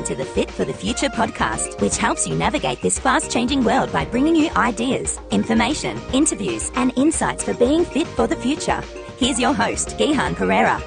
to the Fit for the Future podcast, which helps you navigate this fast-changing world by bringing you ideas, information, interviews, and insights for being fit for the future. Here's your host, Gihan Pereira.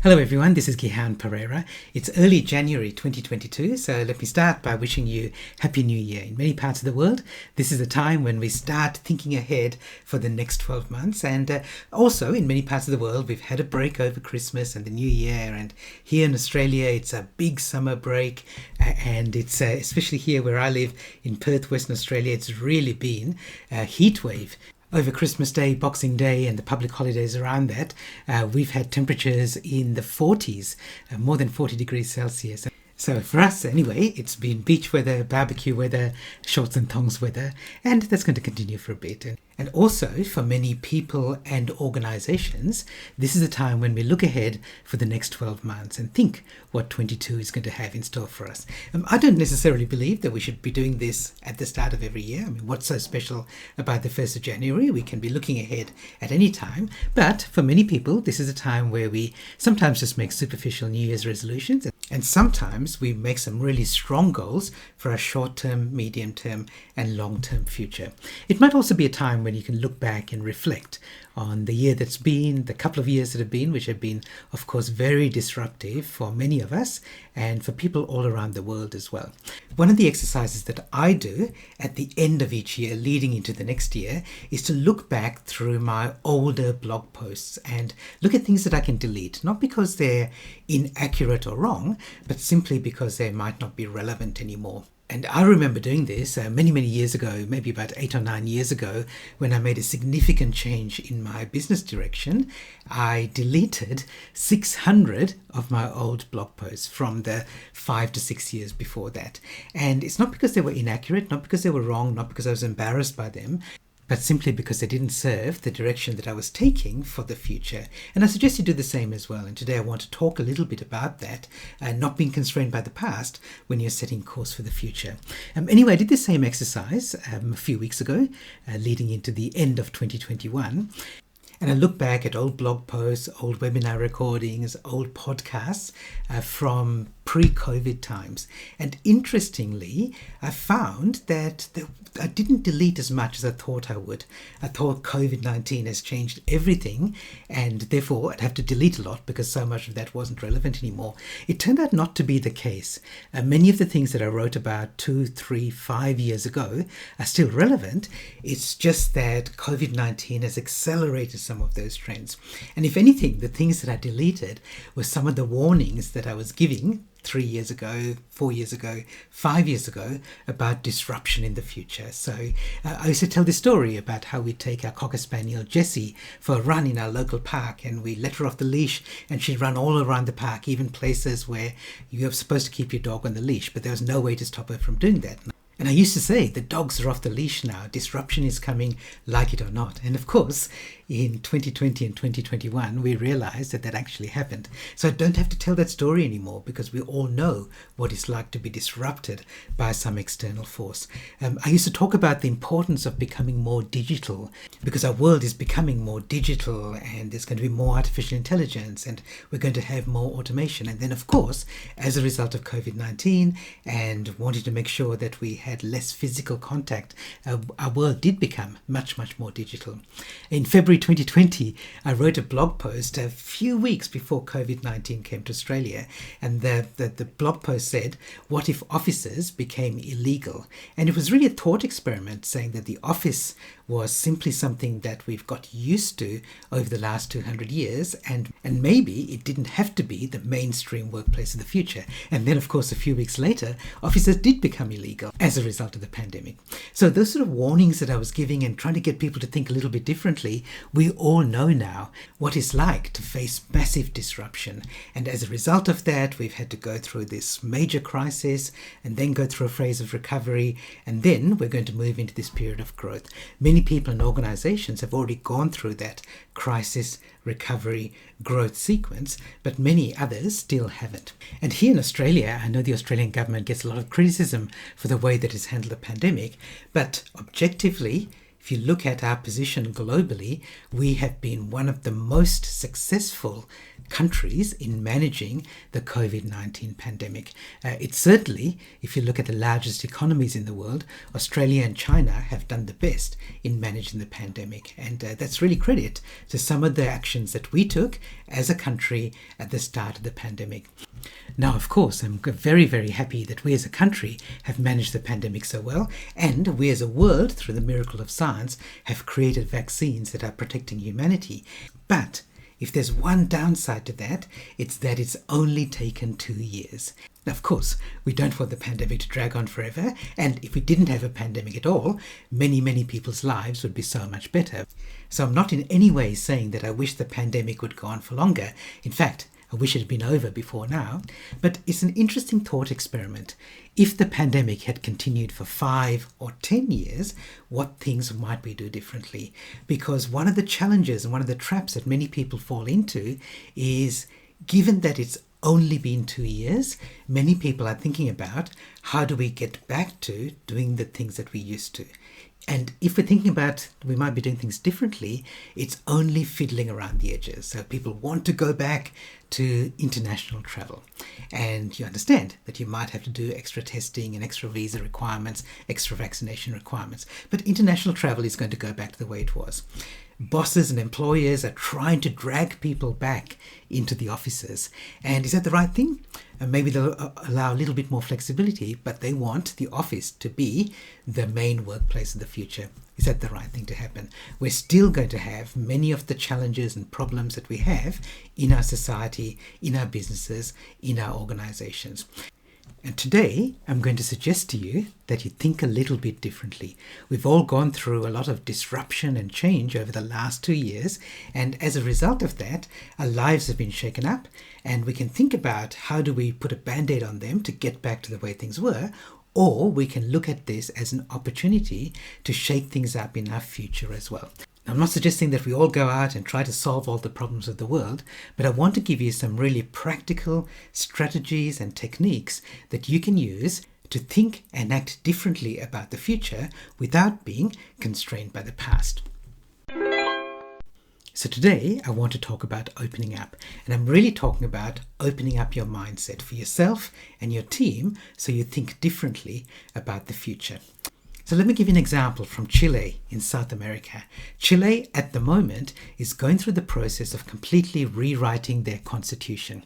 Hello everyone, this is Gihan Pereira. It's early January 2022, so let me start by wishing you Happy New Year. In many parts of the world, this is the time when we start thinking ahead for the next 12 months. And also in many parts of the world, we've had a break over Christmas and the New Year. And here in Australia, it's a big summer break. And it's especially here where I live in Perth, Western Australia, it's really been a heat wave. Over Christmas Day, Boxing Day and the public holidays around that, we've had temperatures in the 40s, more than 40 degrees Celsius. So for us anyway, it's been beach weather, barbecue weather, shorts and thongs weather, and that's going to continue for a bit. And also for many people and organizations, this is a time when we look ahead for the next 12 months and think what 22 is going to have in store for us. I don't necessarily believe that we should be doing this at the start of every year. I mean, what's so special about the 1st of January? We can be looking ahead at any time. But for many people, this is a time where we sometimes just make superficial New Year's resolutions. And sometimes we make some really strong goals for our short-term, medium-term and long-term future. It might also be a time when you can look back and reflect on the year that's been, the couple of years that have been, which have been, of course, very disruptive for many of us and for people all around the world as well. One of the exercises that I do at the end of each year leading into the next year is to look back through my older blog posts and look at things that I can delete, not because they're inaccurate or wrong, but simply because they might not be relevant anymore. And I remember doing this many years ago, maybe about 8 or 9 years ago, when I made a significant change in my business direction. I deleted 600 of my old blog posts from the 5 to 6 years before that. And it's not because they were inaccurate, not because they were wrong, not because I was embarrassed by them, but simply because they didn't serve the direction that I was taking for the future. And I suggest you do the same as well. And today I want to talk a little bit about that, not being constrained by the past when you're setting course for the future. Anyway, I did the same exercise a few weeks ago, leading into the end of 2021. And I look back at old blog posts, old webinar recordings, old podcasts from pre-COVID times. And interestingly, I found that I didn't delete as much as I thought I would. I thought COVID-19 has changed everything and therefore I'd have to delete a lot because so much of that wasn't relevant anymore. It turned out not to be the case. Many of the things that I wrote about 2, 3, 5 years ago are still relevant. It's just that COVID-19 has accelerated some of those trends. And if anything, the things that I deleted were some of the warnings that I was giving 3 years ago, 4 years ago, 5 years ago about disruption in the future. So I used to tell this story about how we take our Cocker Spaniel Jessie for a run in our local park and we let her off the leash and she'd run all around the park, even places where you're supposed to keep your dog on the leash, but there was no way to stop her from doing that. And I used to say, the dogs are off the leash now. Disruption is coming, like it or not. And of course, in 2020 and 2021, we realized that actually happened. So I don't have to tell that story anymore because we all know what it's like to be disrupted by some external force. I used to talk about the importance of becoming more digital because our world is becoming more digital and there's going to be more artificial intelligence and we're going to have more automation. And then, of course, as a result of COVID-19 and wanting to make sure that we had less physical contact, our world did become much more digital. In February 2020, I wrote a blog post a few weeks before COVID-19 came to Australia, and the blog post said, what if offices became illegal? And it was really a thought experiment saying that the office was simply something that we've got used to over the last 200 years, and maybe it didn't have to be the mainstream workplace of the future. And then, of course, a few weeks later, offices did become illegal as a result of the pandemic. So those sort of warnings that I was giving and trying to get people to think a little bit differently, we all know now what it's like to face massive disruption. And as a result of that, we've had to go through this major crisis and then go through a phase of recovery. And then we're going to move into this period of growth. Many people and organizations have already gone through that crisis, recovery, growth sequence, but many others still haven't. And here in Australia, I know the Australian government gets a lot of criticism for the way that it's handled the pandemic, but objectively, if you look at our position globally, we have been one of the most successful countries in managing the COVID-19 pandemic. It's certainly, if you look at the largest economies in the world, Australia and China have done the best in managing the pandemic. And that's really credit to some of the actions that we took as a country at the start of the pandemic. Now, of course, I'm very, very happy that we as a country have managed the pandemic so well, and we as a world, through the miracle of science, have created vaccines that are protecting humanity. But if there's one downside to that, it's that it's only taken 2 years. Now, of course, we don't want the pandemic to drag on forever, and if we didn't have a pandemic at all, many, many people's lives would be so much better. So I'm not in any way saying that I wish the pandemic would go on for longer. In fact, I wish it had been over before now, but it's an interesting thought experiment. If the pandemic had continued for 5 or 10 years, what things might we do differently? Because one of the challenges and one of the traps that many people fall into is, given that it's only been 2 years, many people are thinking about how do we get back to doing the things that we used to. And if we're thinking about we might be doing things differently, it's only fiddling around the edges. So people want to go back to international travel. And you understand that you might have to do extra testing and extra visa requirements, extra vaccination requirements. But international travel is going to go back to the way it was. Bosses and employers are trying to drag people back into the offices. And is that the right thing? Maybe they'll allow a little bit more flexibility, but they want the office to be the main workplace of the future. Is that the right thing to happen? We're still going to have many of the challenges and problems that we have in our society, in our businesses, in our organizations. And today, I'm going to suggest to you that you think a little bit differently. We've all gone through a lot of disruption and change over the last 2 years, and as a result of that, our lives have been shaken up, and we can think about how do we put a band-aid on them to get back to the way things were, or we can look at this as an opportunity to shake things up in our future as well. I'm not suggesting that we all go out and try to solve all the problems of the world, but I want to give you some really practical strategies and techniques that you can use to think and act differently about the future without being constrained by the past. So today I want to talk about opening up, and I'm really talking about opening up your mindset for yourself and your team so you think differently about the future. So let me give you an example from Chile in South America. Chile at the moment is going through the process of completely rewriting their constitution.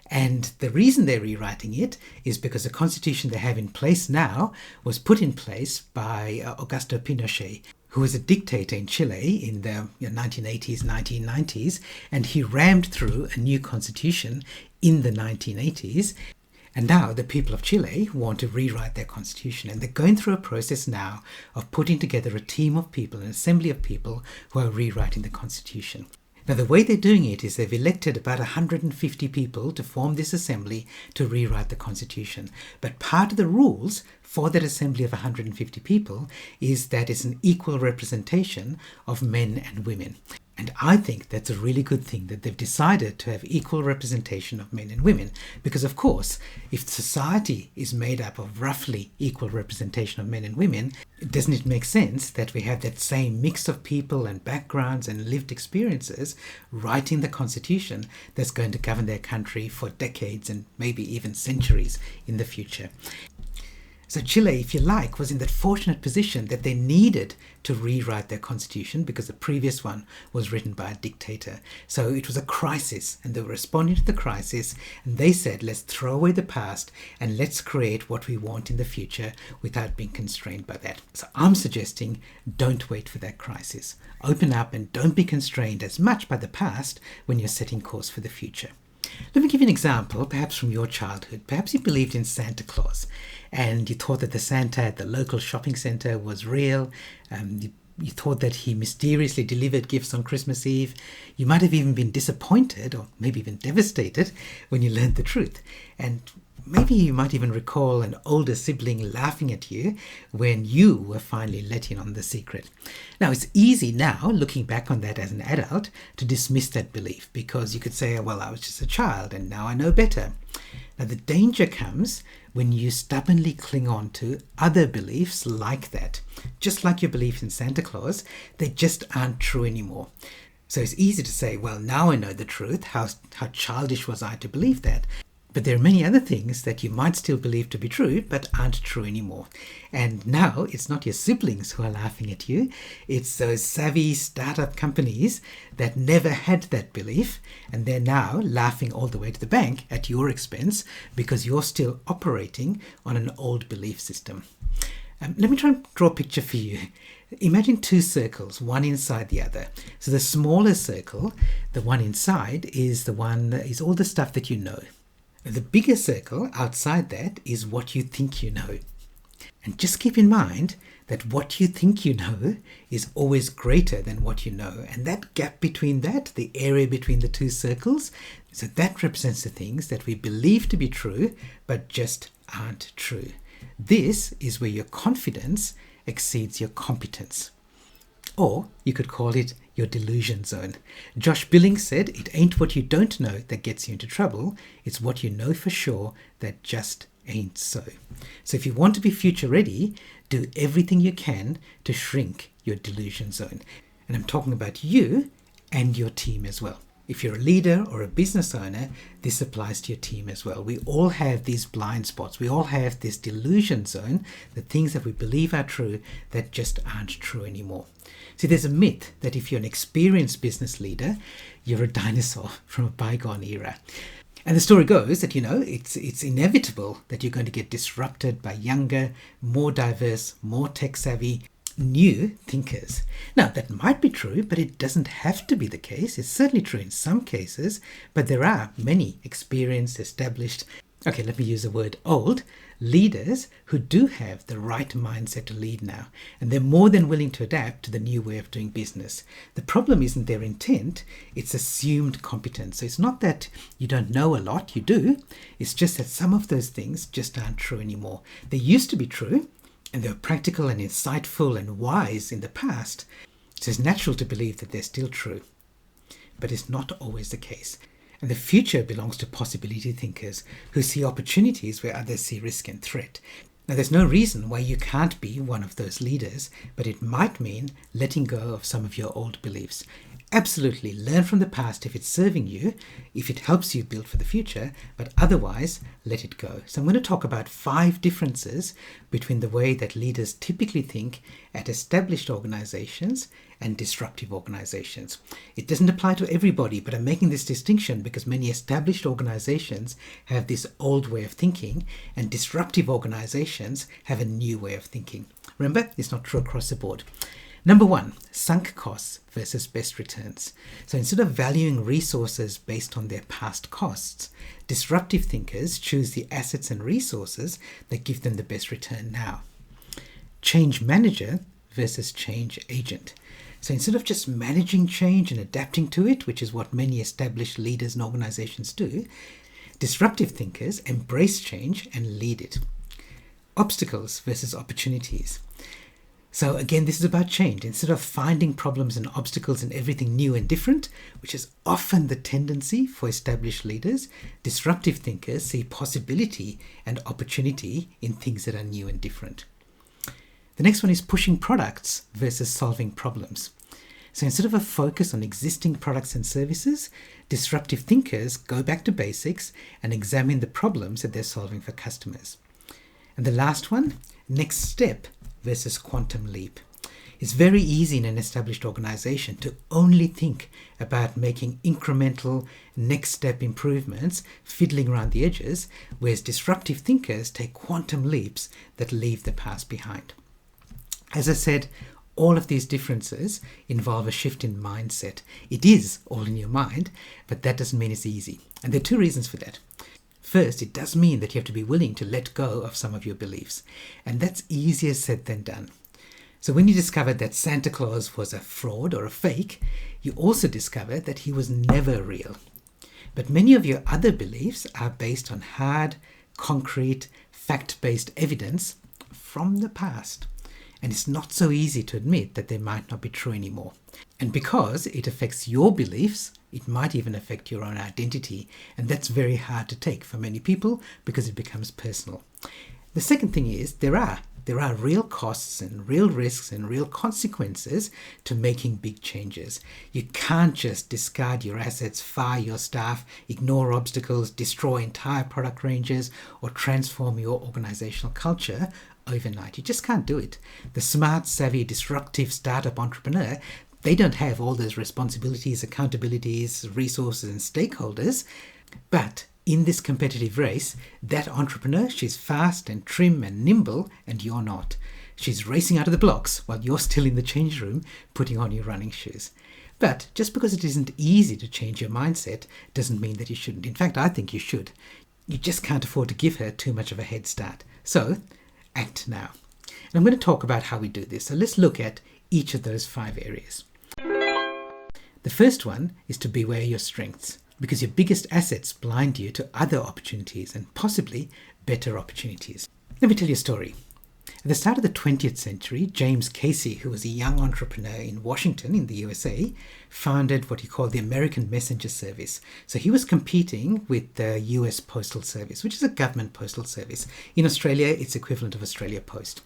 And the reason they're rewriting it is because the constitution they have in place now was put in place by Augusto Pinochet, who was a dictator in Chile in the 1980s, 1990s, and he rammed through a new constitution in the 1980s. And now the people of Chile want to rewrite their constitution, and they're going through a process now of putting together a team of people, an assembly of people who are rewriting the constitution. Now the way they're doing it is they've elected about 150 people to form this assembly to rewrite the constitution. But part of the rules for that assembly of 150 people is that it's an equal representation of men and women. And I think that's a really good thing that they've decided to have equal representation of men and women. Because of course, if society is made up of roughly equal representation of men and women, doesn't it make sense that we have that same mix of people and backgrounds and lived experiences writing the constitution that's going to govern their country for decades and maybe even centuries in the future? So Chile, if you like, was in that fortunate position that they needed to rewrite their constitution because the previous one was written by a dictator. So it was a crisis, and they were responding to the crisis, and they said, let's throw away the past and let's create what we want in the future without being constrained by that. So I'm suggesting don't wait for that crisis. Open up and don't be constrained as much by the past when you're setting course for the future. Let me give you an example, perhaps from your childhood. Perhaps you believed in Santa Claus and you thought that the Santa at the local shopping centre was real. You thought that he mysteriously delivered gifts on Christmas Eve. You might have even been disappointed or maybe even devastated when you learned the truth. And maybe you might even recall an older sibling laughing at you when you were finally let in on the secret. Now, it's easy now, looking back on that as an adult, to dismiss that belief because you could say, well, I was just a child and now I know better. Now, the danger comes when you stubbornly cling on to other beliefs like that. Just like your belief in Santa Claus, they just aren't true anymore. So it's easy to say, well, now I know the truth. How childish was I to believe that? But there are many other things that you might still believe to be true, but aren't true anymore. And now it's not your siblings who are laughing at you. It's those savvy startup companies that never had that belief, and they're now laughing all the way to the bank at your expense because you're still operating on an old belief system. Let me try and draw a picture for you. Imagine two circles, one inside the other. So the smaller circle, the one inside, is all the stuff that you know. The bigger circle outside that is what you think you know. And just keep in mind that what you think you know is always greater than what you know. And that gap between that, the area between the two circles, so that represents the things that we believe to be true, but just aren't true. This is where your confidence exceeds your competence. Or you could call it your delusion zone. Josh Billings said, it ain't what you don't know that gets you into trouble. It's what you know for sure that just ain't so. So if you want to be future ready, do everything you can to shrink your delusion zone. And I'm talking about you and your team as well. If you're a leader or a business owner, this applies to your team as well. We all have these blind spots. We all have this delusion zone, the things that we believe are true that just aren't true anymore. See, there's a myth that if you're an experienced business leader, you're a dinosaur from a bygone era. And the story goes that, it's inevitable that you're going to get disrupted by younger, more diverse, more tech-savvy, new thinkers. Now, that might be true, but it doesn't have to be the case. It's certainly true in some cases, but there are many experienced, established, let me use the word old, leaders who do have the right mindset to lead now, and they're more than willing to adapt to the new way of doing business. The problem isn't their intent, it's assumed competence. So it's not that you don't know a lot, you do. It's just that some of those things just aren't true anymore. They used to be true, and they were practical and insightful and wise in the past, so it's natural to believe that they're still true. But it's not always the case. And the future belongs to possibility thinkers who see opportunities where others see risk and threat. Now, there's no reason why you can't be one of those leaders, but it might mean letting go of some of your old beliefs. Absolutely, learn from the past if it's serving you, if it helps you build for the future, but otherwise, let it go. So I'm going to talk about 5 differences between the way that leaders typically think at established organizations and disruptive organizations. It doesn't apply to everybody, but I'm making this distinction because many established organizations have this old way of thinking, and disruptive organizations have a new way of thinking. Remember, it's not true across the board. Number 1, sunk costs versus best returns. So instead of valuing resources based on their past costs, disruptive thinkers choose the assets and resources that give them the best return now. Change manager versus change agent. So instead of just managing change and adapting to it, which is what many established leaders and organizations do, disruptive thinkers embrace change and lead it. Obstacles versus opportunities. So again, this is about change. Instead of finding problems and obstacles in everything new and different, which is often the tendency for established leaders, disruptive thinkers see possibility and opportunity in things that are new and different. The next one is pushing products versus solving problems. So instead of a focus on existing products and services, disruptive thinkers go back to basics and examine the problems that they're solving for customers. And the last one, next step versus quantum leap. It's very easy in an established organization to only think about making incremental next step improvements, fiddling around the edges, whereas disruptive thinkers take quantum leaps that leave the past behind. As I said, all of these differences involve a shift in mindset. It is all in your mind, but that doesn't mean it's easy. And there are 2 reasons for that. First, it does mean that you have to be willing to let go of some of your beliefs, and that's easier said than done. So when you discovered that Santa Claus was a fraud or a fake, you also discovered that he was never real. But many of your other beliefs are based on hard, concrete, fact-based evidence from the past. And it's not so easy to admit that they might not be true anymore. And because it affects your beliefs It might even affect your own identity, and that's very hard to take for many people because it becomes personal. The second thing is there are real costs and real risks and real consequences to making big changes. You can't just discard your assets, fire your staff, ignore obstacles, destroy entire product ranges, or transform your organizational culture overnight. You just can't do it. The smart, savvy, disruptive startup entrepreneur, they don't have all those responsibilities, accountabilities, resources, and stakeholders. But in this competitive race, that entrepreneur, she's fast and trim and nimble, and you're not. She's racing out of the blocks while you're still in the change room putting on your running shoes. But just because it isn't easy to change your mindset doesn't mean that you shouldn't. In fact, I think you should. You just can't afford to give her too much of a head start. So, act now. And I'm going to talk about how we do this. So let's look at each of those 5 areas. The first one is to beware your strengths, because your biggest assets blind you to other opportunities and possibly better opportunities. Let me tell you a story. At the start of the 20th century, James Casey, who was a young entrepreneur in Washington in the USA, founded what he called the American Messenger Service. So he was competing with the US Postal Service, which is a government postal service. In Australia, it's equivalent of Australia Post.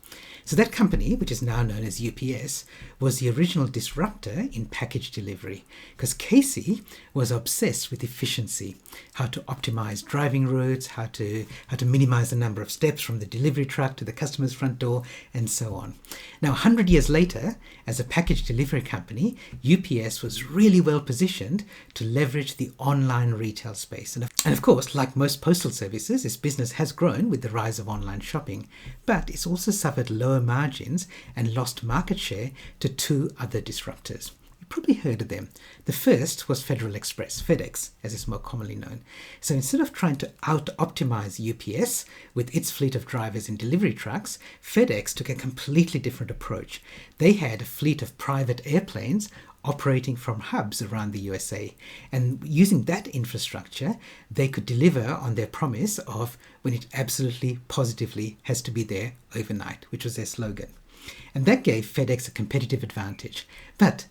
So that company, which is now known as UPS, was the original disruptor in package delivery, because Casey was obsessed with efficiency, how to optimize driving routes, how to minimize the number of steps from the delivery truck to the customer's front door, and so on. Now, 100 years later, as a package delivery company, UPS was really well positioned to leverage the online retail space. And of course, like most postal services, this business has grown with the rise of online shopping, but it's also suffered lower margins and lost market share to 2 other disruptors. You've probably heard of them. The first was Federal Express, FedEx, as it's more commonly known. So instead of trying to out-optimize UPS with its fleet of drivers in delivery trucks, FedEx took a completely different approach. They had a fleet of private airplanes operating from hubs around the USA. And using that infrastructure, they could deliver on their promise of when it absolutely positively has to be there overnight, which was their slogan. And that gave FedEx a competitive advantage. But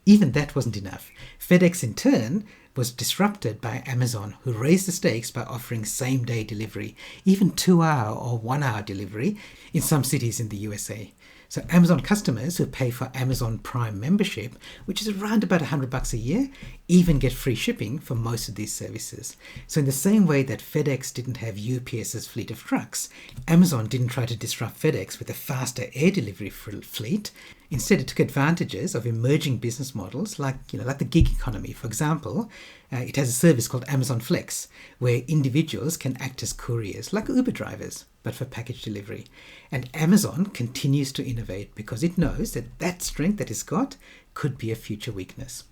even that wasn't enough. FedEx in turn was disrupted by Amazon, who raised the stakes by offering same-day delivery, even 2-hour or 1-hour delivery in some cities in the USA. So Amazon customers who pay for Amazon Prime membership, which is around about $100 a year, even get free shipping for most of these services. So in the same way that FedEx didn't have UPS's fleet of trucks, Amazon didn't try to disrupt FedEx with a faster air delivery fleet. Instead, it took advantages of emerging business models like the gig economy. For example, it has a service called Amazon Flex, where individuals can act as couriers, like Uber drivers, but for package delivery. And Amazon continues to innovate because it knows that that strength that it's got could be a future weakness.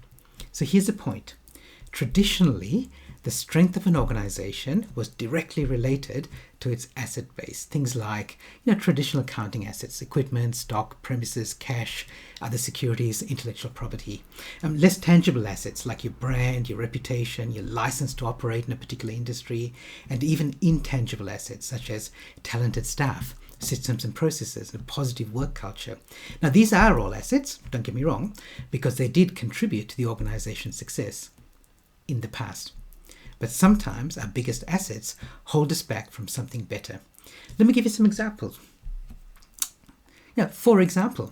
So here's the point. Traditionally, the strength of an organization was directly related to its asset base. Things like traditional accounting assets, equipment, stock, premises, cash, other securities, intellectual property. Less tangible assets like your brand, your reputation, your license to operate in a particular industry, and even intangible assets such as talented staff, systems and processes, and a positive work culture. Now, these are all assets, don't get me wrong, because they did contribute to the organization's success in the past. But sometimes our biggest assets hold us back from something better. Let me give you some examples. For example,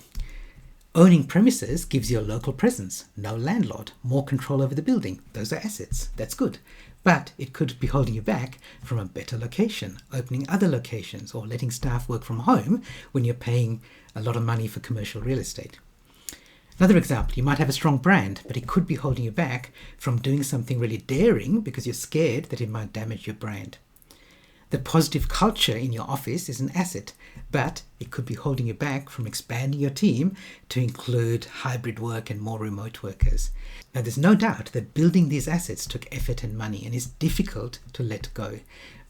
owning premises gives you a local presence, no landlord, more control over the building. Those are assets. That's good. But it could be holding you back from a better location, opening other locations, or letting staff work from home when you're paying a lot of money for commercial real estate. Another example, you might have a strong brand, but it could be holding you back from doing something really daring because you're scared that it might damage your brand. The positive culture in your office is an asset, but it could be holding you back from expanding your team to include hybrid work and more remote workers. Now, there's no doubt that building these assets took effort and money and is difficult to let go.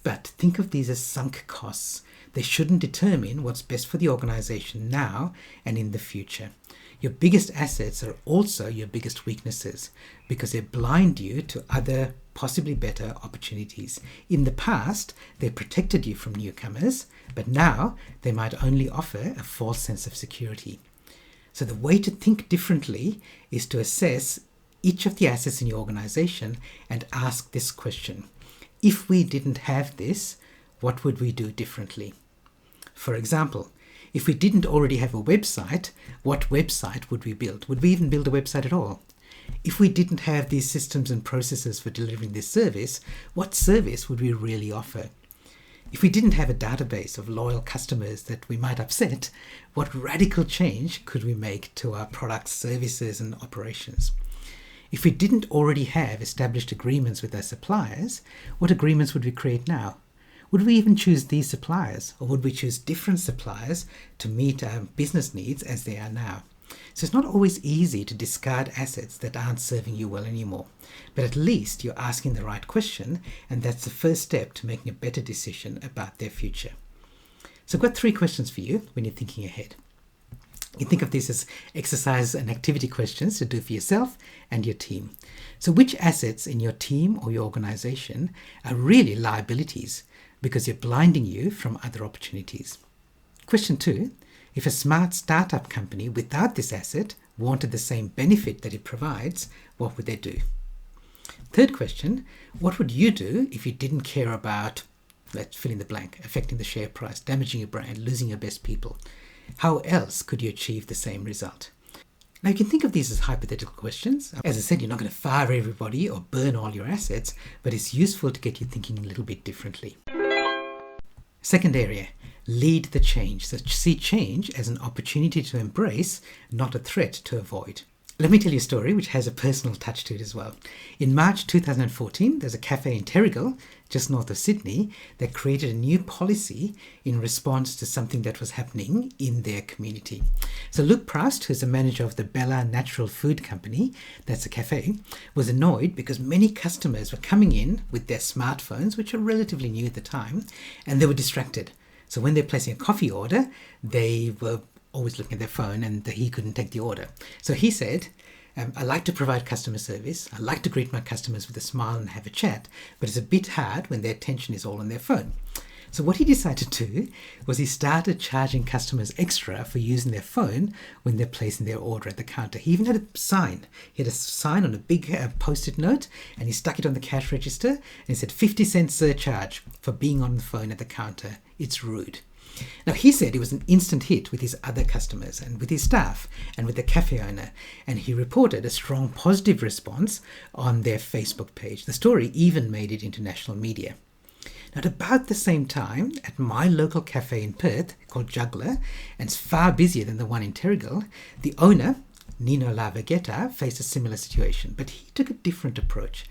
But think of these as sunk costs. They shouldn't determine what's best for the organization now and in the future. Your biggest assets are also your biggest weaknesses because they blind you to other, possibly better opportunities. In the past, they protected you from newcomers, but now they might only offer a false sense of security. So the way to think differently is to assess each of the assets in your organization and ask this question. If we didn't have this, what would we do differently? For example, if we didn't already have a website, what website would we build? Would we even build a website at all? If we didn't have these systems and processes for delivering this service, what service would we really offer? If we didn't have a database of loyal customers that we might upset, what radical change could we make to our products, services, and operations? If we didn't already have established agreements with our suppliers, what agreements would we create now? Would we even choose these suppliers, or would we choose different suppliers to meet our business needs as they are now? So it's not always easy to discard assets that aren't serving you well anymore, but at least you're asking the right question, and that's the first step to making a better decision about their future. So I've got 3 questions for you when you're thinking ahead. You think of this as exercise and activity questions to do for yourself and your team. So which assets in your team or your organization are really liabilities because you're blinding you from other opportunities? Question 2, if a smart startup company without this asset wanted the same benefit that it provides, what would they do? Third question, what would you do if you didn't care about, let's fill in the blank, affecting the share price, damaging your brand, losing your best people? How else could you achieve the same result? Now you can think of these as hypothetical questions. As I said, you're not going to fire everybody or burn all your assets, but it's useful to get you thinking a little bit differently. Second area, lead the change. So see change as an opportunity to embrace, not a threat to avoid. Let me tell you a story which has a personal touch to it as well. In March 2014, there's a cafe in Terrigal, just north of Sydney, that created a new policy in response to something that was happening in their community. So Luke Proust, who's the manager of the Bella Natural Food Company, that's a cafe, was annoyed because many customers were coming in with their smartphones, which are relatively new at the time, and they were distracted. So when they're placing a coffee order, they were always looking at their phone, and he couldn't take the order. So he said, I like to provide customer service. I like to greet my customers with a smile and have a chat, but it's a bit hard when their attention is all on their phone. So what he decided to do was he started charging customers extra for using their phone when they're placing their order at the counter. He even had a sign. He had a sign on a big post-it note, and he stuck it on the cash register, and he said 50-cent surcharge for being on the phone at the counter. It's rude. Now, he said it was an instant hit with his other customers and with his staff and with the cafe owner, and he reported a strong positive response on their Facebook page. The story even made it into national media. Now, at about the same time, at my local cafe in Perth called Juggler, and it's far busier than the one in Terrigal, the owner, Nino Lavagetta, faced a similar situation, but he took a different approach.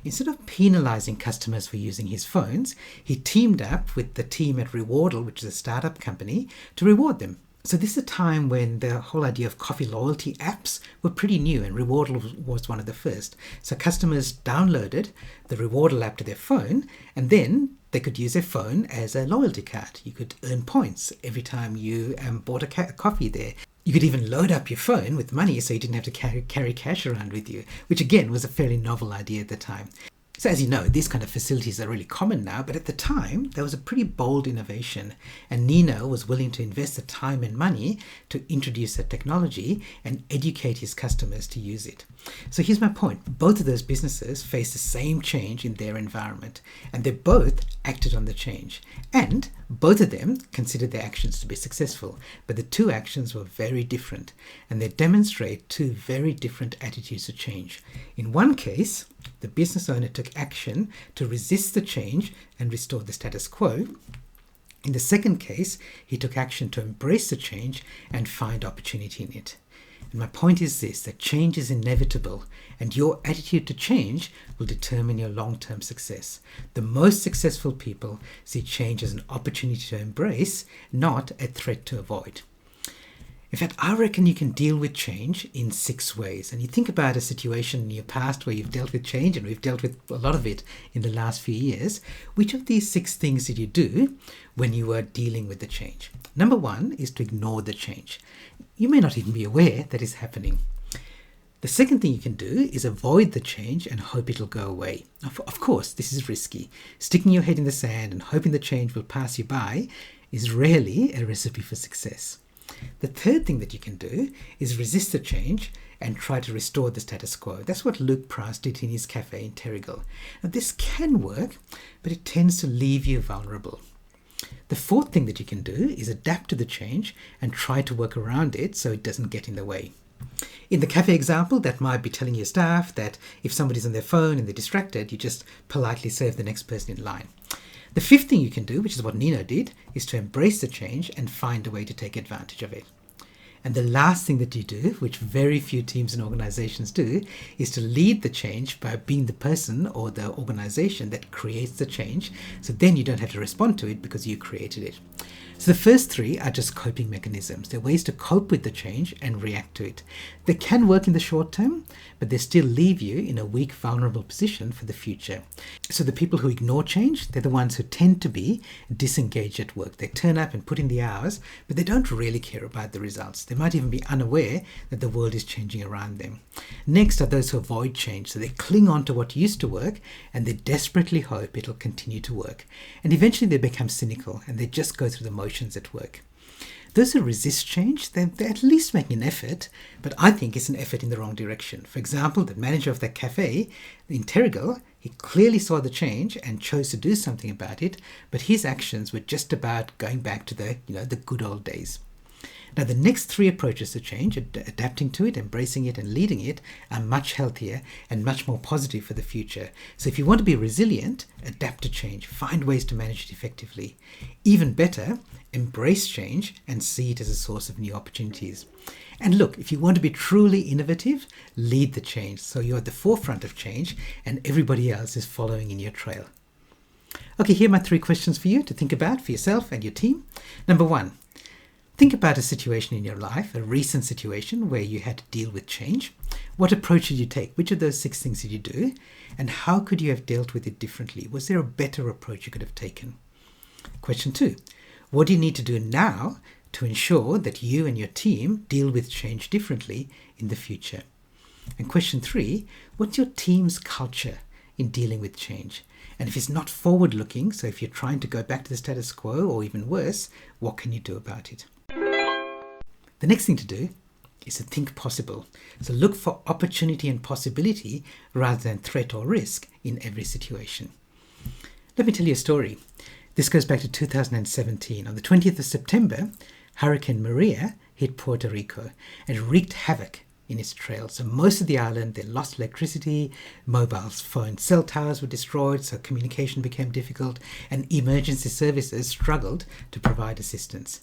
Instead of penalising customers for using his phones, he teamed up with the team at Rewardle, which is a startup company, to reward them. So this is a time when the whole idea of coffee loyalty apps were pretty new, and Rewardle was one of the first. So customers downloaded the Rewardle app to their phone, and then they could use their phone as a loyalty card. You could earn points every time you bought a coffee there. You could even load up your phone with money so you didn't have to carry cash around with you, which again was a fairly novel idea at the time. So as you know, these kind of facilities are really common now, but at the time, there was a pretty bold innovation, and Nino was willing to invest the time and money to introduce the technology and educate his customers to use it. So here's my point. Both of those businesses faced the same change in their environment, and they both acted on the change. And both of them considered their actions to be successful, but the two actions were very different, and they demonstrate two very different attitudes to change. In one case, the business owner took action to resist the change and restore the status quo. In the second case, he took action to embrace the change and find opportunity in it. And my point is this, that change is inevitable, and your attitude to change will determine your long-term success. The most successful people see change as an opportunity to embrace, not a threat to avoid. In fact, I reckon you can deal with change in 6 ways. And you think about a situation in your past where you've dealt with change, and we've dealt with a lot of it in the last few years. Which of these 6 things did you do when you were dealing with the change? Number 1 is to ignore the change. You may not even be aware that it's happening. The second thing you can do is avoid the change and hope it'll go away. Of course, this is risky. Sticking your head in the sand and hoping the change will pass you by is rarely a recipe for success. The third thing that you can do is resist the change and try to restore the status quo. That's what Luke Price did in his cafe in Terrigal. Now, this can work, but it tends to leave you vulnerable. The fourth thing that you can do is adapt to the change and try to work around it so it doesn't get in the way. In the cafe example, that might be telling your staff that if somebody's on their phone and they're distracted, you just politely serve the next person in line. The fifth thing you can do, which is what Nino did, is to embrace the change and find a way to take advantage of it. And the last thing that you do, which very few teams and organizations do, is to lead the change by being the person or the organization that creates the change. So then you don't have to respond to it because you created it. So the first three are just coping mechanisms. They're ways to cope with the change and react to it. They can work in the short term, but they still leave you in a weak, vulnerable position for the future. So the people who ignore change, they're the ones who tend to be disengaged at work. They turn up and put in the hours, but they don't really care about the results. They might even be unaware that the world is changing around them. Next are those who avoid change. So they cling on to what used to work and they desperately hope it'll continue to work. And eventually they become cynical and they just go through the motions at work. Those who resist change, they're at least making an effort, but I think it's an effort in the wrong direction. For example, the manager of that cafe in Terrigal, he clearly saw the change and chose to do something about it, but his actions were just about going back to the good old days. Now, the next three approaches to change, adapting to it, embracing it, and leading it, are much healthier and much more positive for the future. So if you want to be resilient, adapt to change, find ways to manage it effectively. Even better, embrace change and see it as a source of new opportunities. And look, if you want to be truly innovative, lead the change. So you're at the forefront of change and everybody else is following in your trail. Okay, here are my three questions for you to think about for yourself and your team. Number one, think about a situation in your life, a recent situation where you had to deal with change. What approach did you take? Which of those 6 things did you do? And how could you have dealt with it differently? Was there a better approach you could have taken? Question 2. What do you need to do now to ensure that you and your team deal with change differently in the future? And question 3. What's your team's culture in dealing with change? And if it's not forward-looking, so if you're trying to go back to the status quo or even worse, what can you do about it? The next thing to do is to think possible. So look for opportunity and possibility rather than threat or risk in every situation. Let me tell you a story. This goes back to 2017. On the 20th of September, Hurricane Maria hit Puerto Rico and wreaked havoc in its trail. So most of the island, they lost electricity, mobile phone cell towers were destroyed, so communication became difficult, and emergency services struggled to provide assistance.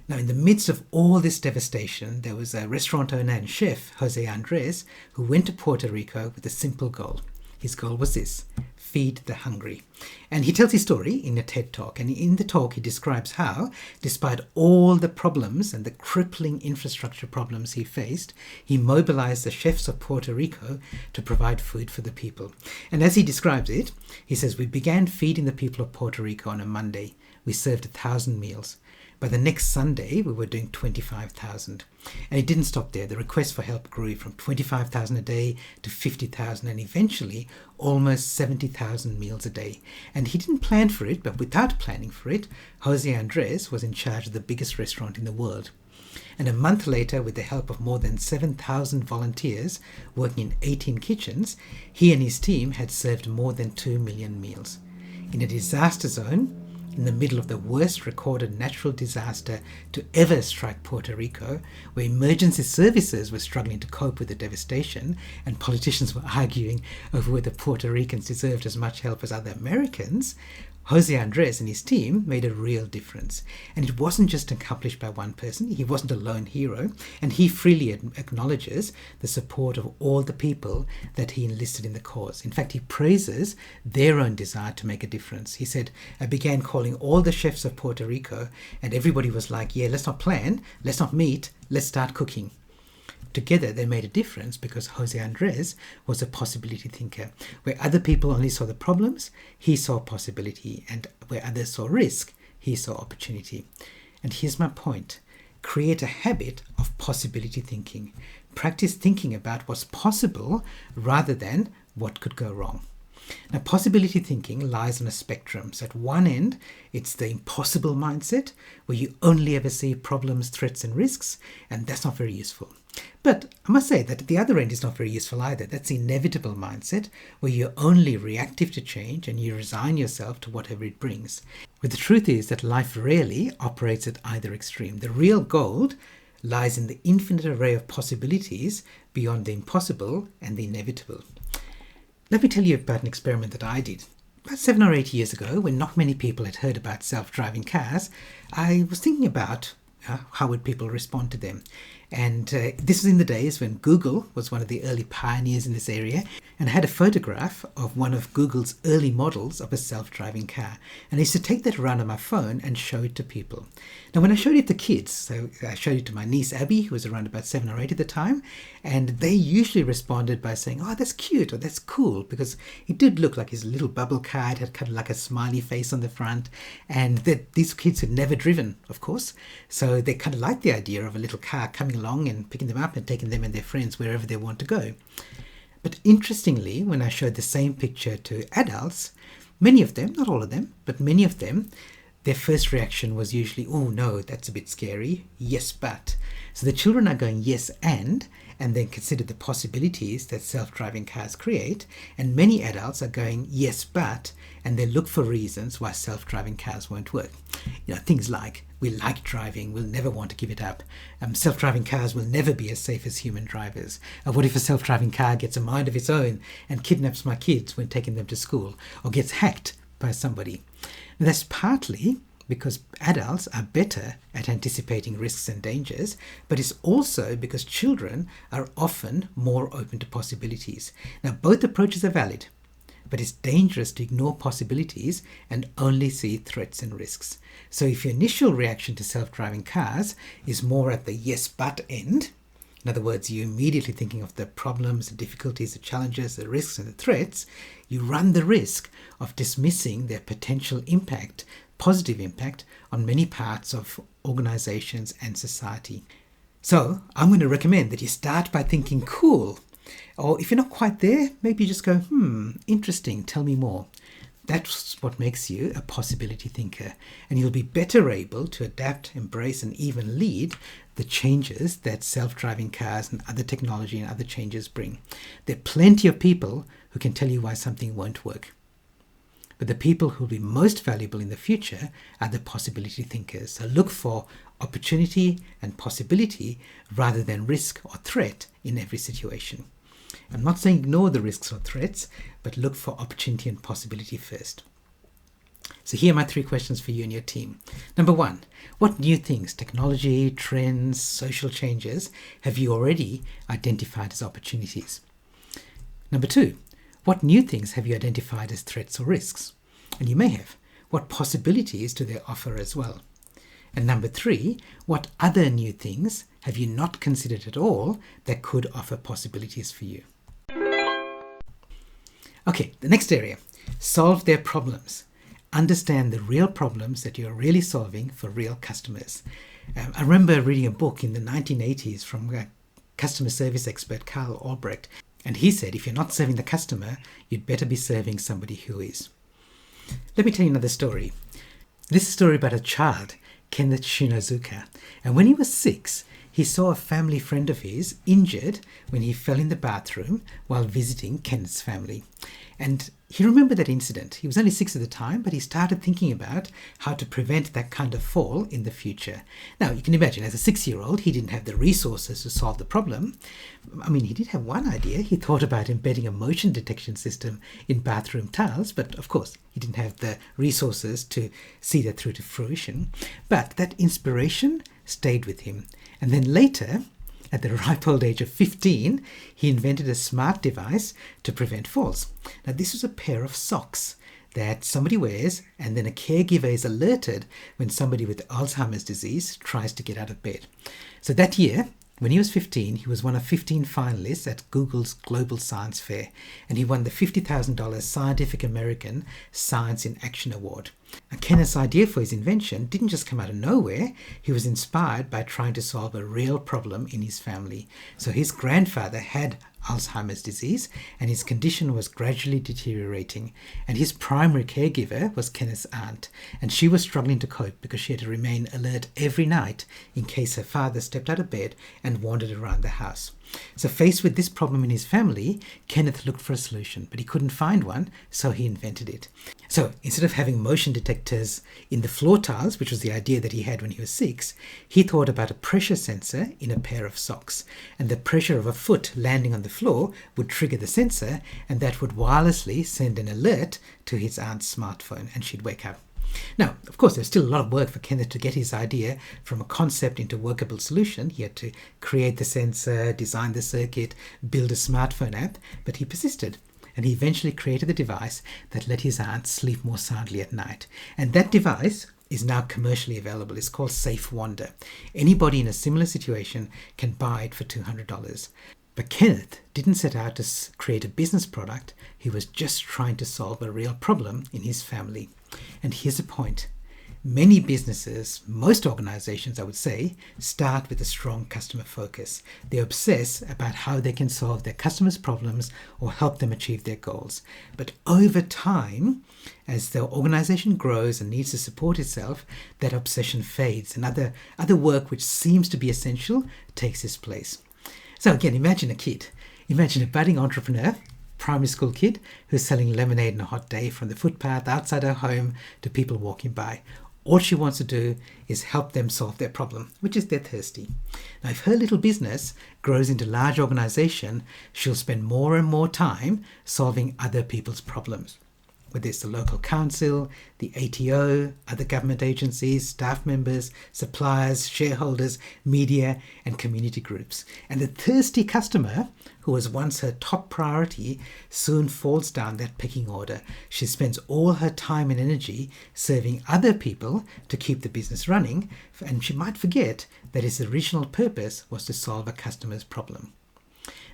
Now, in the midst of all this devastation, there was a restaurant owner and chef, Jose Andres, who went to Puerto Rico with a simple goal. His goal was this: feed the hungry. And he tells his story in a TED Talk. And in the talk, he describes how, despite all the problems and the crippling infrastructure problems he faced, he mobilized the chefs of Puerto Rico to provide food for the people. And as he describes it, he says, "We began feeding the people of Puerto Rico on a Monday. We served 1,000 meals. By the next Sunday, we were doing 25,000. And it didn't stop there. The request for help grew from 25,000 a day to 50,000 and eventually almost 70,000 meals a day. And he didn't plan for it, but without planning for it, Jose Andres was in charge of the biggest restaurant in the world. And a month later, with the help of more than 7,000 volunteers working in 18 kitchens, he and his team had served more than 2 million meals. In a disaster zone, in the middle of the worst recorded natural disaster to ever strike Puerto Rico, where emergency services were struggling to cope with the devastation and politicians were arguing over whether Puerto Ricans deserved as much help as other Americans, Jose Andres and his team made a real difference. And it wasn't just accomplished by one person. He wasn't a lone hero. And he freely acknowledges the support of all the people that he enlisted in the cause. In fact, he praises their own desire to make a difference. He said, "I began calling all the chefs of Puerto Rico and everybody was like, yeah, let's not plan, let's not meet, let's start cooking." Together, they made a difference because Jose Andres was a possibility thinker. Where other people only saw the problems, he saw possibility. And where others saw risk, he saw opportunity. And here's my point. Create a habit of possibility thinking. Practice thinking about what's possible rather than what could go wrong. Now, possibility thinking lies on a spectrum. So at one end, it's the impossible mindset, where you only ever see problems, threats, and risks, and that's not very useful. But I must say that at the other end is not very useful either. That's the inevitable mindset, where you're only reactive to change and you resign yourself to whatever it brings. But the truth is that life rarely operates at either extreme. The real gold lies in the infinite array of possibilities beyond the impossible and the inevitable. Let me tell you about an experiment that I did. About 7 or 8 years ago, when not many people had heard about self-driving cars, I was thinking about how would people respond to them. And this was in the days when Google was one of the early pioneers in this area, and I had a photograph of one of Google's early models of a self-driving car. And I used to take that around on my phone and show it to people. Now, when I showed it to kids, so I showed it to my niece Abby, who was around about 7 or 8 at the time, and they usually responded by saying, "Oh, that's cute," or "That's cool," because it did look like his little bubble car. It had kind of like a smiley face on the front, and these kids had never driven, of course, so they kind of liked the idea of a little car coming along and picking them up and taking them and their friends wherever they want to go. But interestingly, when I showed the same picture to adults, many of them, not all of them, but many of them, their first reaction was usually, "Oh no, that's a bit scary. Yes, but." So the children are going yes and then consider the possibilities that self-driving cars create, and many adults are going yes, but, and they look for reasons why self-driving cars won't work. Things like, we like driving, we'll never want to give it up. Self-driving cars will never be as safe as human drivers. What if a self-driving car gets a mind of its own and kidnaps my kids when taking them to school, or gets hacked by somebody? Now, that's partly because adults are better at anticipating risks and dangers, but it's also because children are often more open to possibilities. Now, both approaches are valid, but it's dangerous to ignore possibilities and only see threats and risks. So if your initial reaction to self-driving cars is more at the yes but end, in other words, you're immediately thinking of the problems, the difficulties, the challenges, the risks and the threats, you run the risk of dismissing their potential impact, positive impact, on many parts of organizations and society. So I'm going to recommend that you start by thinking cool. Or if you're not quite there, maybe you just go, interesting, tell me more. That's what makes you a possibility thinker, and you'll be better able to adapt, embrace, and even lead the changes that self-driving cars and other technology and other changes bring. There are plenty of people who can tell you why something won't work. But the people who will be most valuable in the future are the possibility thinkers. So look for opportunity and possibility rather than risk or threat in every situation. I'm not saying ignore the risks or threats, but look for opportunity and possibility first. So here are my 3 questions for you and your team. Number 1, what new things, technology, trends, social changes have you already identified as opportunities? Number 2, what new things have you identified as threats or risks? And you may have. What possibilities do they offer as well? And number 3, what other new things have you not considered at all that could offer possibilities for you? Okay, the next area, solve their problems. Understand the real problems that you're really solving for real customers. I remember reading a book in the 1980s from a customer service expert, Carl Albrecht, and he said, if you're not serving the customer, you'd better be serving somebody who is. Let me tell you another story. This is a story about a child, Kenneth Shinozuka, and when he was 6, he saw a family friend of his injured when he fell in the bathroom while visiting Kenneth's family. And he remembered that incident. He was only 6 at the time, but he started thinking about how to prevent that kind of fall in the future. Now, you can imagine, as a 6-year-old, he didn't have the resources to solve the problem. I mean, he did have one idea. He thought about embedding a motion detection system in bathroom tiles, but of course, he didn't have the resources to see that through to fruition. But that inspiration stayed with him. And then later, at the ripe old age of 15, he invented a smart device to prevent falls. Now, this was a pair of socks that somebody wears, and then a caregiver is alerted when somebody with Alzheimer's disease tries to get out of bed. So that year, when he was 15, he was one of 15 finalists at Google's Global Science Fair, and he won the $50,000 Scientific American Science in Action Award. Now, Kenneth's idea for his invention didn't just come out of nowhere. He was inspired by trying to solve a real problem in his family. So his grandfather had Alzheimer's disease, and his condition was gradually deteriorating. And his primary caregiver was Kenneth's aunt, and she was struggling to cope because she had to remain alert every night in case her father stepped out of bed and wandered around the house. So faced with this problem in his family, Kenneth looked for a solution, but he couldn't find one, so he invented it. So instead of having motion detectors in the floor tiles, which was the idea that he had when he was 6, he thought about a pressure sensor in a pair of socks. And the pressure of a foot landing on the floor would trigger the sensor, and that would wirelessly send an alert to his aunt's smartphone, and she'd wake up. Now, of course, there's still a lot of work for Kenneth to get his idea from a concept into a workable solution. He had to create the sensor, design the circuit, build a smartphone app, but he persisted. And he eventually created the device that let his aunt sleep more soundly at night. And that device is now commercially available. It's called Safe Wander. Anybody in a similar situation can buy it for $200. But Kenneth didn't set out to create a business product. He was just trying to solve a real problem in his family. And here's the point. Many businesses, most organizations I would say, start with a strong customer focus. They obsess about how they can solve their customers' problems or help them achieve their goals. But over time, as the organization grows and needs to support itself, that obsession fades and other work which seems to be essential takes its place. So again, imagine a kid. Imagine a budding entrepreneur, primary school kid, who's selling lemonade on a hot day from the footpath outside her home to people walking by. All she wants to do is help them solve their problem, which is they're thirsty. Now, if her little business grows into a large organization, she'll spend more and more time solving other people's problems. Whether it's the local council, the ATO, other government agencies, staff members, suppliers, shareholders, media, and community groups. And the thirsty customer, who was once her top priority, soon falls down that pecking order. She spends all her time and energy serving other people to keep the business running, and she might forget that its original purpose was to solve a customer's problem.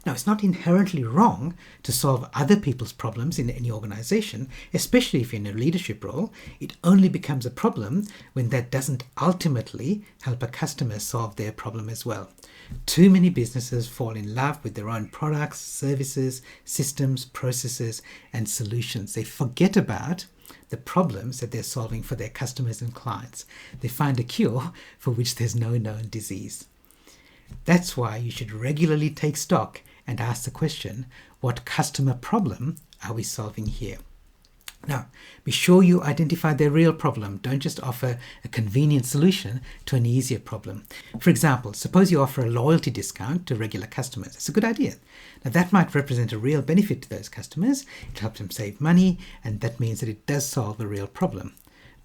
Now, it's not inherently wrong to solve other people's problems in any organization, especially if you're in a leadership role. It only becomes a problem when that doesn't ultimately help a customer solve their problem as well. Too many businesses fall in love with their own products, services, systems, processes, and solutions. They forget about the problems that they're solving for their customers and clients. They find a cure for which there's no known disease. That's why you should regularly take stock and ask the question, what customer problem are we solving here? Now, be sure you identify their real problem. Don't just offer a convenient solution to an easier problem. For example, suppose you offer a loyalty discount to regular customers. It's a good idea. Now, that might represent a real benefit to those customers. It helps them save money, and that means that it does solve a real problem.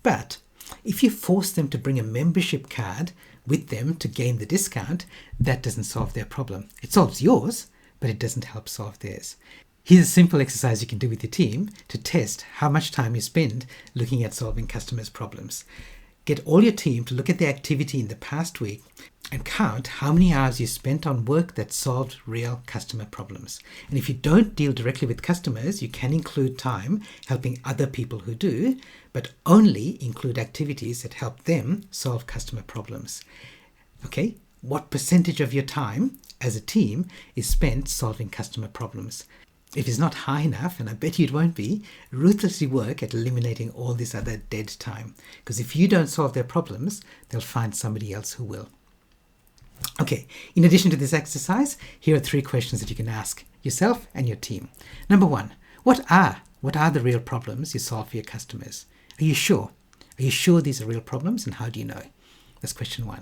But if you force them to bring a membership card with them to gain the discount, that doesn't solve their problem. It solves yours, but it doesn't help solve theirs. Here's a simple exercise you can do with your team to test how much time you spend looking at solving customers' problems. Get all your team to look at the activity in the past week and count how many hours you spent on work that solved real customer problems. And if you don't deal directly with customers, you can include time helping other people who do, but only include activities that help them solve customer problems. Okay, what percentage of your time as a team is spent solving customer problems? If it's not high enough, and I bet you it won't be, ruthlessly work at eliminating all this other dead time. Because if you don't solve their problems, they'll find somebody else who will. Okay, in addition to this exercise, here are 3 questions that you can ask yourself and your team. Number 1, what are the real problems you solve for your customers? Are you sure? Are you sure these are real problems, and how do you know? That's question 1.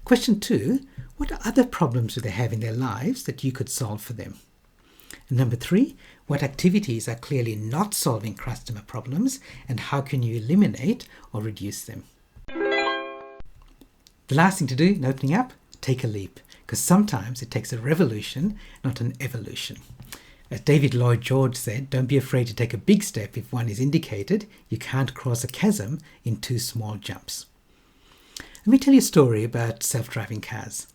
Question 2, what other problems do they have in their lives that you could solve for them? And number 3, what activities are clearly not solving customer problems, and how can you eliminate or reduce them? The last thing to do in opening up, take a leap, because sometimes it takes a revolution, not an evolution. As David Lloyd George said, don't be afraid to take a big step if one is indicated. You can't cross a chasm in 2 small jumps. Let me tell you a story about self-driving cars.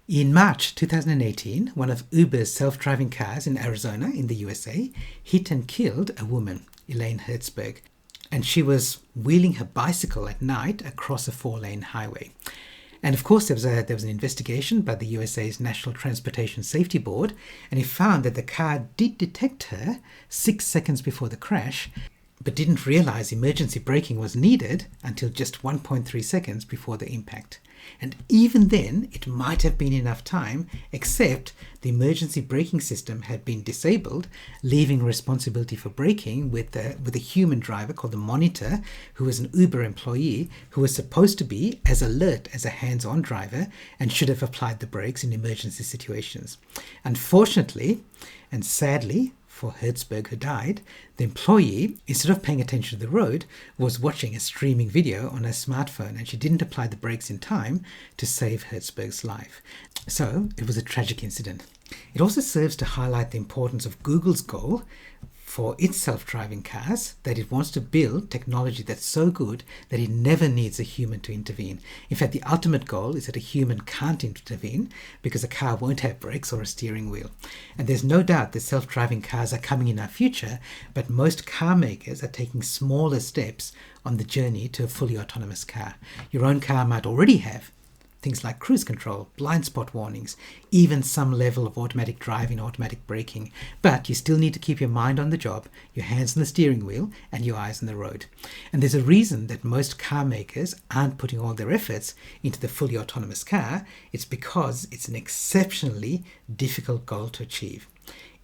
In March 2018, one of Uber's self-driving cars in Arizona in the USA hit and killed a woman, Elaine Hertzberg, and she was wheeling her bicycle at night across a 4-lane highway. And of course, there was an investigation by the USA's National Transportation Safety Board, and it found that the car did detect her 6 seconds before the crash, but didn't realize emergency braking was needed until just 1.3 seconds before the impact. And even then, it might have been enough time, except the emergency braking system had been disabled, leaving responsibility for braking with a human driver called the monitor, who was an Uber employee who was supposed to be as alert as a hands-on driver and should have applied the brakes in emergency situations. Unfortunately, and sadly, for Hertzberg, who died, the employee, instead of paying attention to the road, was watching a streaming video on her smartphone, and she didn't apply the brakes in time to save Hertzberg's life. So it was a tragic incident. It also serves to highlight the importance of Google's goal for its self-driving cars, that it wants to build technology that's so good that it never needs a human to intervene. In fact, the ultimate goal is that a human can't intervene because a car won't have brakes or a steering wheel. And there's no doubt that self-driving cars are coming in our future, but most car makers are taking smaller steps on the journey to a fully autonomous car. Your own car might already have things like cruise control, blind spot warnings, even some level of automatic driving, automatic braking. But you still need to keep your mind on the job, your hands on the steering wheel, and your eyes on the road. And there's a reason that most car makers aren't putting all their efforts into the fully autonomous car. It's because it's an exceptionally difficult goal to achieve.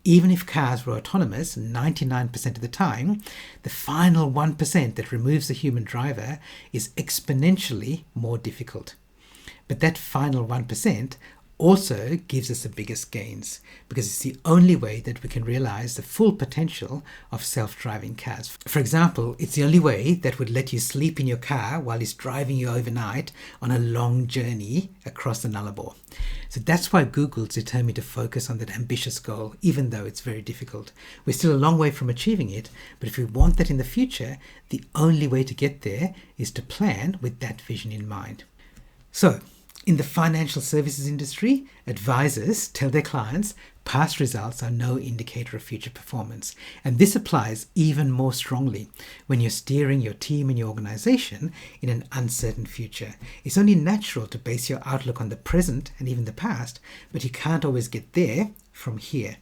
Even if cars were autonomous 99% of the time, the final 1% that removes the human driver is exponentially more difficult. But that final 1% also gives us the biggest gains, because it's the only way that we can realize the full potential of self-driving cars. For example, it's the only way that would let you sleep in your car while it's driving you overnight on a long journey across the Nullarbor. So that's why Google's determined to focus on that ambitious goal, even though it's very difficult. We're still a long way from achieving it, but if we want that in the future, the only way to get there is to plan with that vision in mind. So, in the financial services industry, advisors tell their clients past results are no indicator of future performance. And this applies even more strongly when you're steering your team and your organization in an uncertain future. It's only natural to base your outlook on the present and even the past, but you can't always get there from here.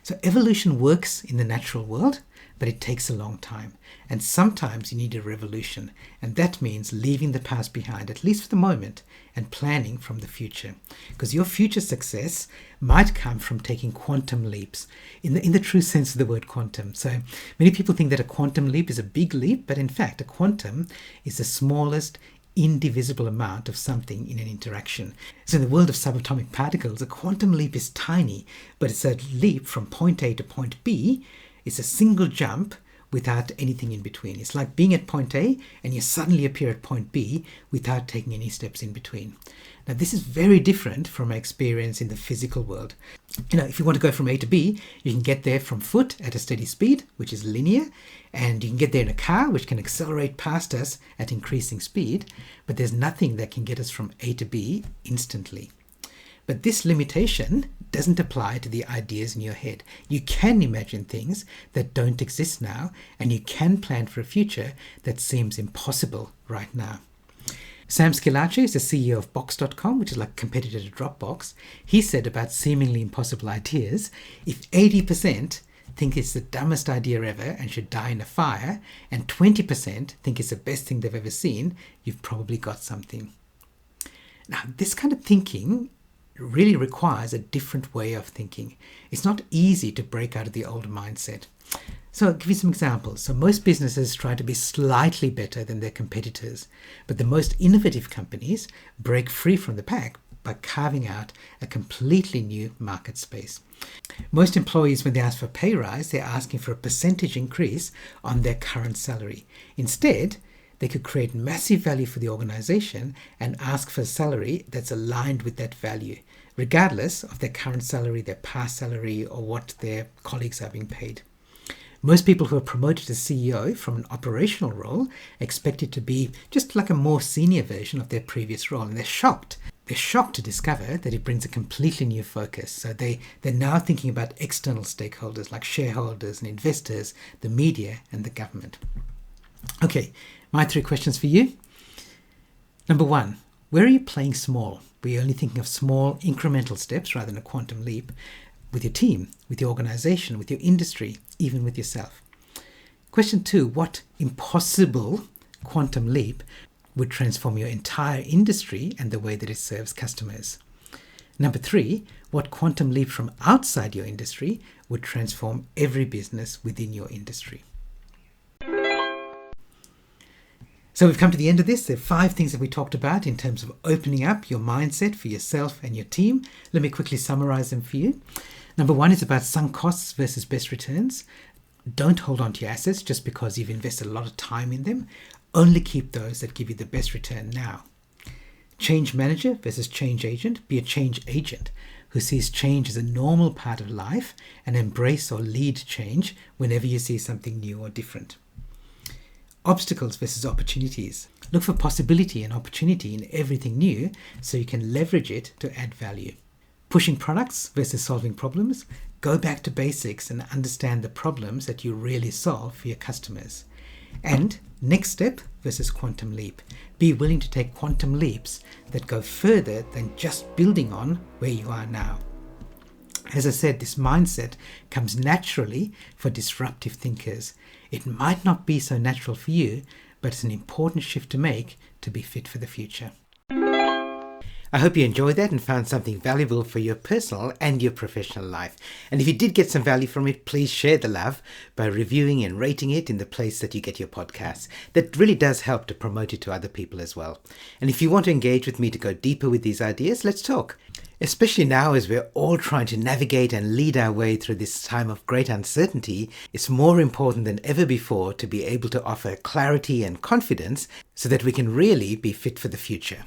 So evolution works in the natural world, but it takes a long time. And sometimes you need a revolution. And that means leaving the past behind, at least for the moment, and planning from the future. Because your future success might come from taking quantum leaps, in the true sense of the word quantum. So many people think that a quantum leap is a big leap, but in fact, a quantum is the smallest indivisible amount of something in an interaction. So in the world of subatomic particles, a quantum leap is tiny, but it's a leap from point A to point B. It's a single jump without anything in between. It's like being at point A and you suddenly appear at point B without taking any steps in between. Now, this is very different from my experience in the physical world. If you want to go from A to B, you can get there from foot at a steady speed, which is linear, and you can get there in a car, which can accelerate past us at increasing speed, but there's nothing that can get us from A to B instantly. But this limitation doesn't apply to the ideas in your head. You can imagine things that don't exist now, and you can plan for a future that seems impossible right now. Sam Scilacci is the CEO of Box.com, which is like a competitor to Dropbox. He said about seemingly impossible ideas, if 80% think it's the dumbest idea ever and should die in a fire, and 20% think it's the best thing they've ever seen, you've probably got something. Now, this kind of thinking really requires a different way of thinking. It's not easy to break out of the old mindset. So I'll give you some examples. So most businesses try to be slightly better than their competitors, but the most innovative companies break free from the pack by carving out a completely new market space. Most employees, when they ask for a pay rise, they're asking for a percentage increase on their current salary. Instead, they could create massive value for the organization and ask for a salary that's aligned with that value, regardless of their current salary, their past salary, or what their colleagues are being paid. Most people who are promoted to CEO from an operational role expect it to be just like a more senior version of their previous role, and they're shocked. They're shocked to discover that it brings a completely new focus. So they're now thinking about external stakeholders like shareholders and investors, the media, and the government. Okay, my 3 questions for you. Number 1, Where are you playing small? Where you're only thinking of small incremental steps rather than a quantum leap with your team, with your organization, with your industry, even with yourself? Question 2, what impossible quantum leap would transform your entire industry and the way that it serves customers? Number 3, what quantum leap from outside your industry would transform every business within your industry? So we've come to the end of this. There are 5 things that we talked about in terms of opening up your mindset for yourself and your team. Let me quickly summarize them for you. Number 1 is about sunk costs versus best returns. Don't hold on to your assets just because you've invested a lot of time in them. Only keep those that give you the best return now. Change manager versus change agent. Be a change agent who sees change as a normal part of life and embrace or lead change whenever you see something new or different. Obstacles versus opportunities. Look for possibility and opportunity in everything new so you can leverage it to add value. Pushing products versus solving problems. Go back to basics and understand the problems that you really solve for your customers. And next step versus quantum leap. Be willing to take quantum leaps that go further than just building on where you are now. As I said, this mindset comes naturally for disruptive thinkers. It might not be so natural for you, but it's an important shift to make to be fit for the future. I hope you enjoyed that and found something valuable for your personal and your professional life. And if you did get some value from it, please share the love by reviewing and rating it in the place that you get your podcasts. That really does help to promote it to other people as well. And if you want to engage with me to go deeper with these ideas, let's talk. Especially now as we're all trying to navigate and lead our way through this time of great uncertainty, it's more important than ever before to be able to offer clarity and confidence so that we can really be fit for the future.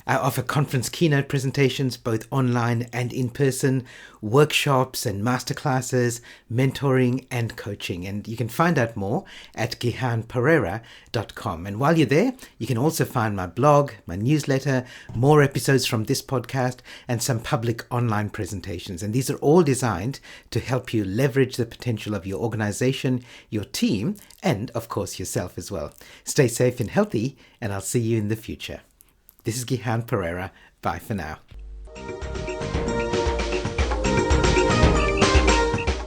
I offer conference keynote presentations, both online and in person, workshops and masterclasses, mentoring and coaching. And you can find out more at gihanperera.com. And while you're there, you can also find my blog, my newsletter, more episodes from this podcast, and some public online presentations. And these are all designed to help you leverage the potential of your organization, your team, and of course yourself as well. Stay safe and healthy, and I'll see you in the future. This is Gihan Perera. Bye for now.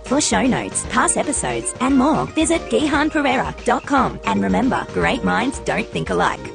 For show notes, past episodes, and more, visit gihanperera.com. And remember, great minds don't think alike.